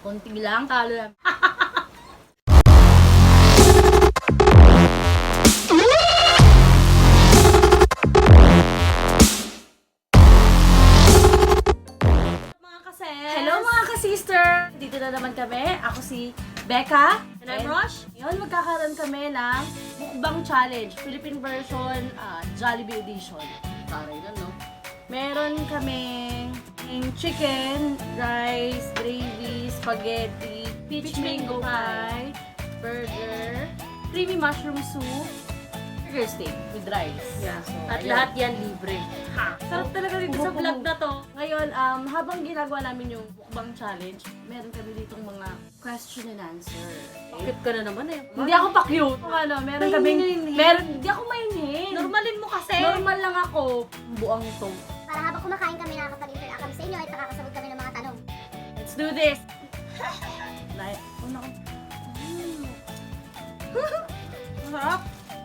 Konti lang, talo lang. Mga kases! Hello mga ka-sister! Dito na naman kami. Ako si Becca. And I'm Rosh. Ngayon magkakaroon kami ng mukbang challenge. Philippine version, Jollibee edition. Taray na, no? Meron kaming chicken, rice, gravy, spaghetti, peach mango pie, burger, creamy mushroom soup, burger steak with rice. Yeah. So, At ayun. lahat yan libre. Ha! Sarap talaga dito sa vlog na to. Ngayon, habang ginagawa namin yung mukbang challenge, meron kami ditong mga question and answer. Cute ka na naman eh. Hindi ako pa-cute. Kung ano, meron kaming, hindi ako mainin. Normalin mo kasi. Normal lang ako. Buang to. Para habang kumakain kami, nakakapag-interact kami sa inyo at nakakasagot kami ng mga tanong. Let's do this! Una ko. Sarap.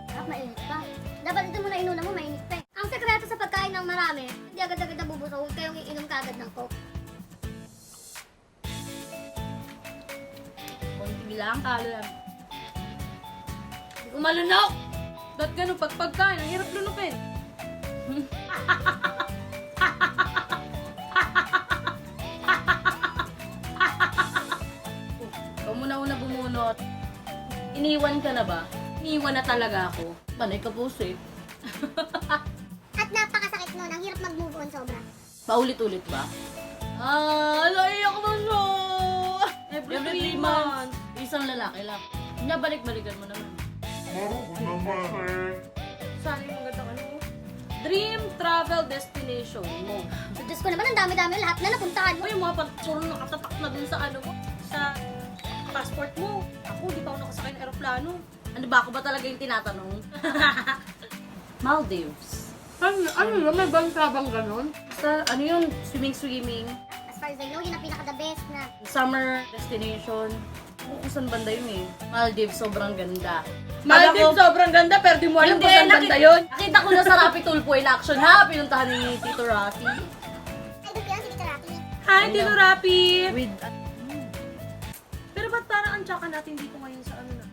Sarap, mainit pa. Dapat ito muna inuna mo, mainit pa eh. Ang sekreto sa pagkain ng marami, hindi agad-agad nabubuso. Huwag kayong iinom kagad ng coke. Konti lang, talo lang. Hindi ko malunok. Ba't ganun pag pagkain? Ang hirap lunukin. Ikaw muna bumunot. Iniwan ka na ba? Iniwan na talaga ako. Panay ka po, eh. At napakasakit nun, ang hirap mag-move on sobra. Paulit-ulit ba? Naiyak na siya. Every 3 months. Isang lalaki lang. Balik-balikan mo naman. Sana yung ganda ano. Dream travel destination mo. So, Diyos ko naman, ang dami-dami lahat na napuntahan mo. Yung mga puro nakatatak na dun sa ano mo. Sa passport mo. Ako, di pa ako nakasakay ng aeroplano. Ano ba? Ako ba talaga yung tinatanong? Maldives. Ano yun? May bansa bang ganun? Sa, ano yun? Swimming. As far as I know, yun ang pinaka-the best na. Summer destination. Kung saan banda yun eh. Maldives, sobrang ganda. Maldives, Akala ko- sobrang ganda, pero di mo alam Hindi, kung saan banda yun. Nakita ko na sa Rappi Tulpo in action ha. Pinuntahan ni Tito Rafi. Ay, doon yan, sige Charati. Hi, Tito Rapi! With, Pero ba't parang ang tsaka natin dito ngayon sa ano na?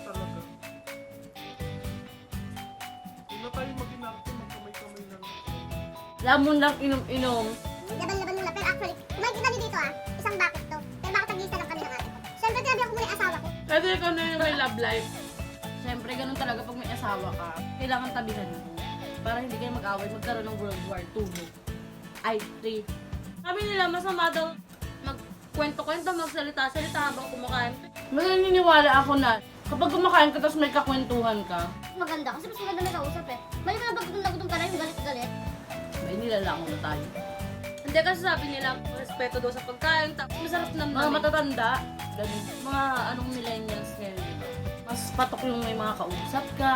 Talaga. Huwag na tayo mag-inarte, magkamay-kamay lang. lamon lang inom-inom. Laban-laban muna. Pero actually, kung makikita niyo dito isang bucket to. Pero bakit nag-iisa lang kami ng ate ko? Siyempre, tinabi ako muna yung asawa ko. Kasi ikaw na yung may love life. Siyempre, ganun talaga pag may asawa ka. Kailangan tabihan mo. Para hindi kayo mag-away, magkaroon ng World War II. Ay, 3. Sabi nila, masama daw magkwento-kwento, magsalita-salita habang kumakain. Mas naniniwala ako na kapag kumakain ka tapos may kakwentuhan ka, Maganda. Kasi mas maganda may kausap eh. Balik ka na pag gutom ka na yung galit-galit. may nilalango na tayo. Hindi kasi sabi nila, respeto daw sa pagkain, tapos masarap Mga naman. matatanda, ganun. Mga anong millennials ngayon, diba? Mas patok yung may mga kausap ka.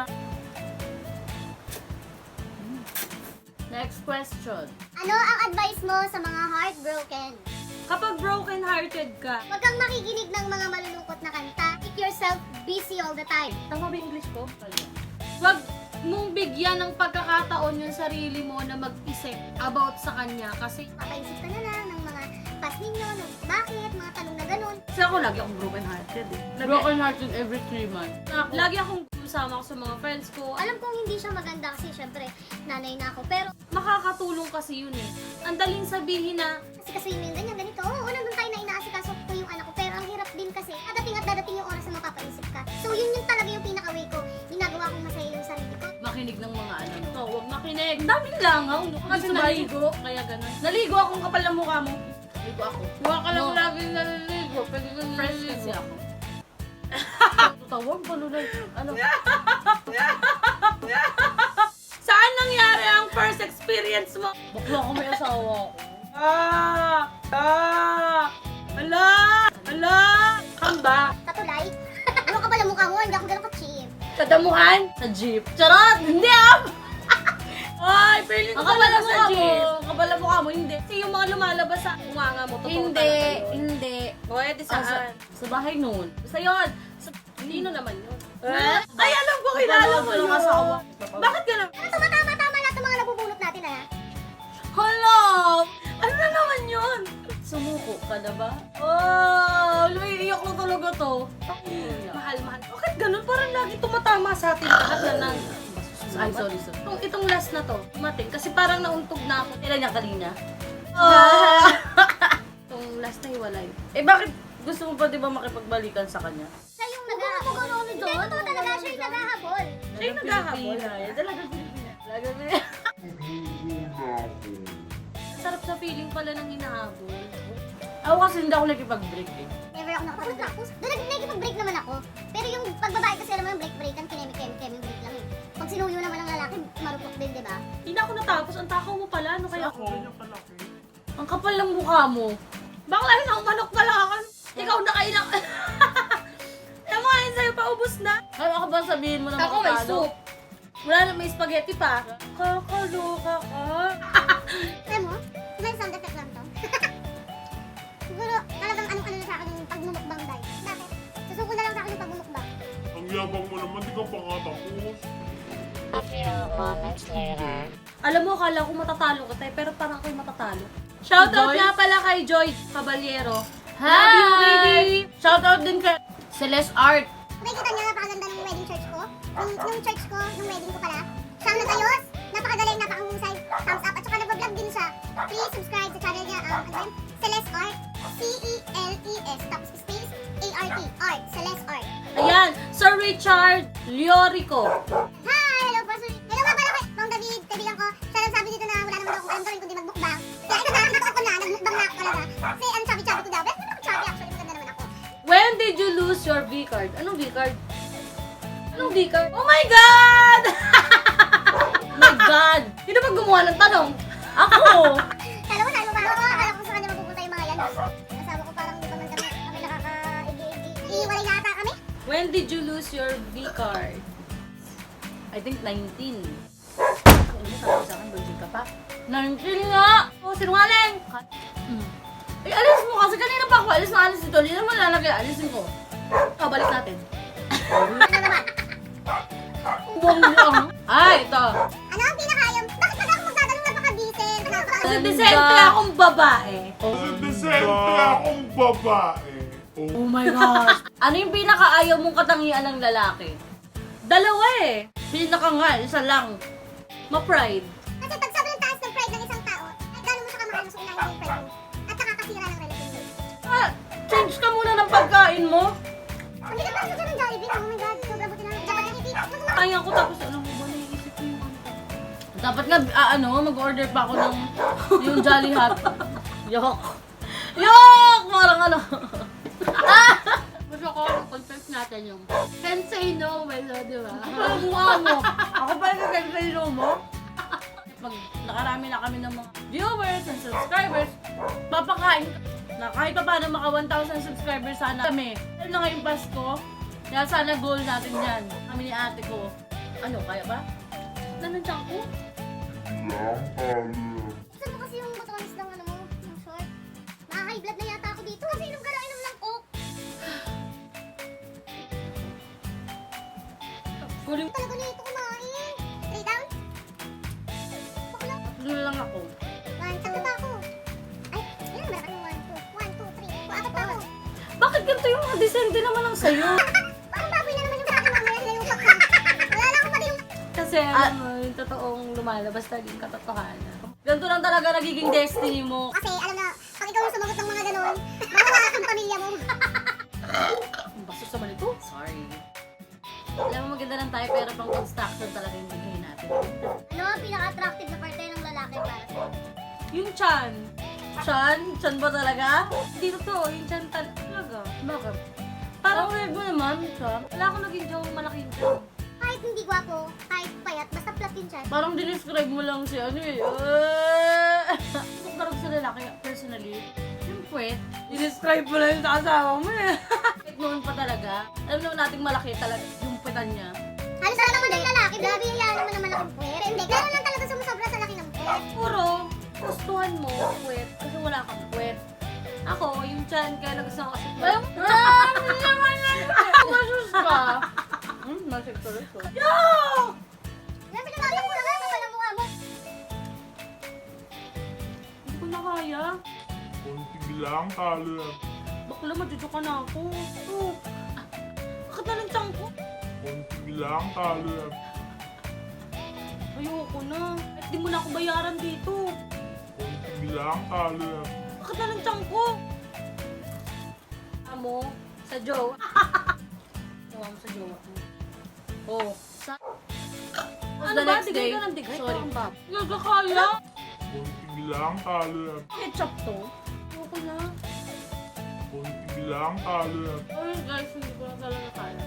Next question. Ano ang advice mo sa mga heartbroken? Kapag broken-hearted ka, Huwag kang makikinig ng mga malulungkot na kanta. Keep yourself busy all the time. tama ba yung English ko? Wag mong bigyan ng pagkakataon yung sarili mo na mag-isip about sa kanya kasi Papaisip ka na lang ng mga past ninyo, ng bakit, mga tanong na ganun. kasi ako lagi akong broken-hearted eh. Broken hearted every 3 months. Lagi akong kasama ko sa mga friends ko. Alam kong hindi siya maganda kasi syempre nanay na ako. Pero Makakatulong kasi yun eh. Ang daling sabihin na, kasi mo yung ganyan, ganito. Oo, nandun tayo na inaasikaso ko yung anak ko. Pero ang hirap din kasi, dadating yung oras na mapapaisip ka. So yun yung talaga yung pinaka-way ko. Ginagawa kong masaya yung sarili ko. Makinig ng mga ano. no, huwag makinig. Ang daming langaw. No? Kasi Gusto naligo, kaya ganun. Naligo akong kapal ng mukha mo. Naligo ako. Huwag ka lang No. laging naliligo. Pwede ka Fresh naliligo. kasi ako. Tawag, balulay. Ano? Saan nangyari ang first experience mo? Bakla ko may asawa ko. Hala! Kamba! Sa tulay, ano ka pala mukha mo? Hindi ako ganun ka-cheap. Kadamuhan? Sa jeep. Charot! Hindi ah! Ay, feeling ko Ang kapal talaga ng sa mukha mo. jeep. Ang kapal ng mukha mo, hindi. Kasi yung mga lumalabas sa bunganga mo, totoo Hindi, talaga yun. hindi. Pwede Ah, saan? sa bahay noon. Basta yun. Nino naman yun. Ay, alam ko, kilala mo yun. yung asawa. Bakit ka lang? Ano tumatama-tama lahat ng mga nabubulot natin Hala! Ano na Sumuko ka na ba? Oh, lumiiyak na talaga to. Mahal. Bakit ganun? Parang lagi tumatama sa atin lahat na nang... Ay, sorry. Itong last na to, dumating. Kasi parang nauntog na ako. Kailan niya kanina? Itong last na hiwalay. Eh bakit gusto mo pa di ba makipagbalikan sa kanya? Siya yung naghahabol. Hindi, totoo talaga. Siya yung naghahabol. Siya yung naghahabol. Talaga Pilipina. Talaga Pilipina. Sarap sa feeling pala ng hinahabol. Ako kasi hindi ako nakipag-break eh. Never ako nakapag-tapos. Doon nag-break naman ako. Pero yung pagbabae kasi alam mo yung break-breakan, kinemi-kemi break lang eh. Pag sinuyo naman ng lalaki, marupok din, di ba? Hindi na ako natapos. Ang takaw mo pala. Ano kaya ako? Ganyan kalaki. Ang kapal ng mukha mo. Bakla isang manok pala ako. Ikaw na kainak. Alam mo ngayon sa'yo, paubos na. Kaya ako ba sabihin mo na Ako may makatalo? soup. Wala na may spaghetti pa. Kakaloka ka. Alam mo, may sound effect lang to. Siguro, talagang ano-ano na sa akin yung pagmumukbang dahil. Bakit? Susuko na lang sa akin yung pagmumukbang. Ang yabang mo naman, di ka pa nga tapos. Alam mo, akala ko matatalo ka tayo, pero parang ako'y matatalo. Shoutout Joy? nga pala kay Joy Caballero. Hi! Love you, baby! Shoutout din kay Celeste Art. Nakikita niya, napakaganda ng wedding church ko. Nung church ko, nung wedding ko pala. Siya ang nagayos. Napakagaling, napakahusay. Thumbs up. At saka nag-vlog din siya. Please subscribe sa channel niya. Ano yun? Celeste Art. C-E-L-E-S. Tapos space A-R-T. Art. Celeste Art. Ayan, Sir Richard Liorico. Hi! Hello po, sir. Hello nga pala kay Ma'am David. Kaibigan ko. Siya nagsabi dito na wala naman daw akong alam gawin kundi magbukbang. Kaya ito na, nakita ko na. Nagbukbang na ako talaga. Kasi ang chubby-chubby ko daw. Pero naman chubby actually. Maganda naman ako. When did you lose your V-card? Anong V-card? Anong V-card? Oh my God! My God! Sino ba gumawa ng tanong? Ako! Kala ko, sabi mo ba ako? Akala ko sa kanya mapupunta yung mga yan. Asawa ko parang hindi pa man kami nakaka-igi-igi. Iiwalay na ata kami. When did you lose your V-card? I think 19. Ano sabi sa akin, virgin ka pa? 19 nga! Oh, sinungaling! Eh, alis mo kasi kanina pa ako alis na alis ito. Hindi naman lalagay, alisin ko. Oh, balik natin. Ano naman? Buong-buong. Ay, ito. Ano ang pinakayam? Bakit pag ako magtatanong napaka-decent? Kasi decente akong babae. Kasi desente akong babae. Oh my gosh. Ano yung pinakaayaw mong katangian ng lalaki? Dalawa eh. Pinaka nga, isa lang. Ma-pride. Kasi pag sobrang taas ng pride ng isang tao, ay gano'n mo siya kamahal mo sa unahin yung pride mo. At nakakasira ng relasyon mo. Ah, change ka muna ng pagkain mo. Hindi ka parang sa ng Jollibee. Oh my God, sobrang buti na lang. Dapat yung repeat. Kaya ko tapos alam mo ba, naiisip ko yung ano. Dapat nga, mag-order pa ako ng yung Jolly Hot. Yok. Yok! Parang ano. Gusto ko, confess natin yung can't say no, may so, di ba? Ang mukha mo. Ako pa yung kagagayro mo. Pag nakarami na kami ng mga viewers and subscribers, papakain na kahit pa paano maka 1,000 subscribers sana kami. Ano na ngayong Pasko, kaya sana goal natin yan. Kami ni ate ko. Ano, kaya ba? Nanandiyan ko? Saan mo kasi yung botones ng ano mo, yung short? Naka-high blood na yata ako dito. Kasi inom ka na, inom lang coke. Kuling Talaga na ito kumain. 3 down? Bakla. tulo lang ako. 1, 2 pa ako. Ay, ilan ba naman yung 1, 2, 3, 4, 4 pa ako. Bakit ganito yung mga decente naman ang sayo? Parang baboy na naman yung sa akin mamaya sila yung paksa. Wala na ako pati yung... Kasi alam mo, yung totoong lumalabas naging katotohanan. Ganito lang talaga nagiging destiny mo. Kasi alam na, pag ikaw yung sumagot ng mga ganon, mawawala kang pamilya mo. Ang bastos naman ito. Sorry. Alam mo maganda lang tayo pero pang construction talaga yung bigay natin. Ano ang pinaka-attractive na parte ng lalaki para sa'yo? Yung chan. Chan? Chan ba talaga? Hindi totoo, yung chan talaga. Bakit? Parang Parang weird mo naman, Chan. wala akong naging jowa malaki yung chan. Kahit hindi gwapo, kahit payat, basta flat yung chan. Parang dinescribe mo lang si ano eh. Kung karag sa lalaki, personally, Yung puwet. Dinescribe mo lang yung sa asawa mo eh. Kahit noon pa talaga. Alam naman nating malaki talaga yung puwetan niya. Halos wala naman ng lalaki, grabe yung yan naman ng malaking puwet. Hindi, gano'n lang talaga sumusobra sa laki ng puwet. puro gustuhan mo, puwet, kasi wala kang puwet. Ako, yung chan, kaya nagustuhan ko kasi puwet. Hindi naman lang. Masus ka. Masiktuloso. Yo! Yan, pinagkakita mo na nga, kapal ang mukha mo. Hindi ko na kaya. Konti lang, talent. Bakla, madudyo ka na ako. Oh. Bakit na lang tiyang ko? Konti lang, talent. Ayoko na. At di mo na ako bayaran dito. Konti lang, talent. Bakit na lang tiyang ko? Amo, sa Joe. Tawa mo sa jowa mo. Oh. Ano The ba? next Digay day, ka ng digay. sorry. Parang bab. Yaga kaya? Konti lang, talent. Ketchup to? Ayoko na. Konti lang, talent. Sorry guys, hindi ko na talaga kaya.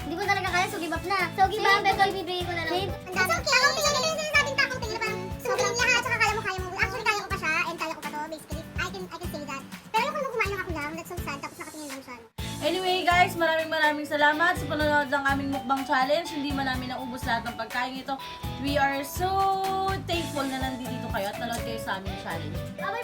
Hindi ko talaga kaya, so give up na. So give up, pero ibibigay ko na lang. That's okay. Ako tingnan nila yung sinasabing takong tingnan, parang sobrang lahat, tsaka kaya mo mo. Actually, kaya ko pa siya, and kaya ko pa to, basically. I can say that. Pero ayoko nung kumain lang ako lang, that's so sad, tapos nakatingin lang siya. Anyway guys, maraming salamat sa panonood ng aming mukbang challenge. Hindi man namin naubos lahat ng pagkain ito. We are so thankful na nandito kayo at nanood kayo sa aming challenge. Bye-bye!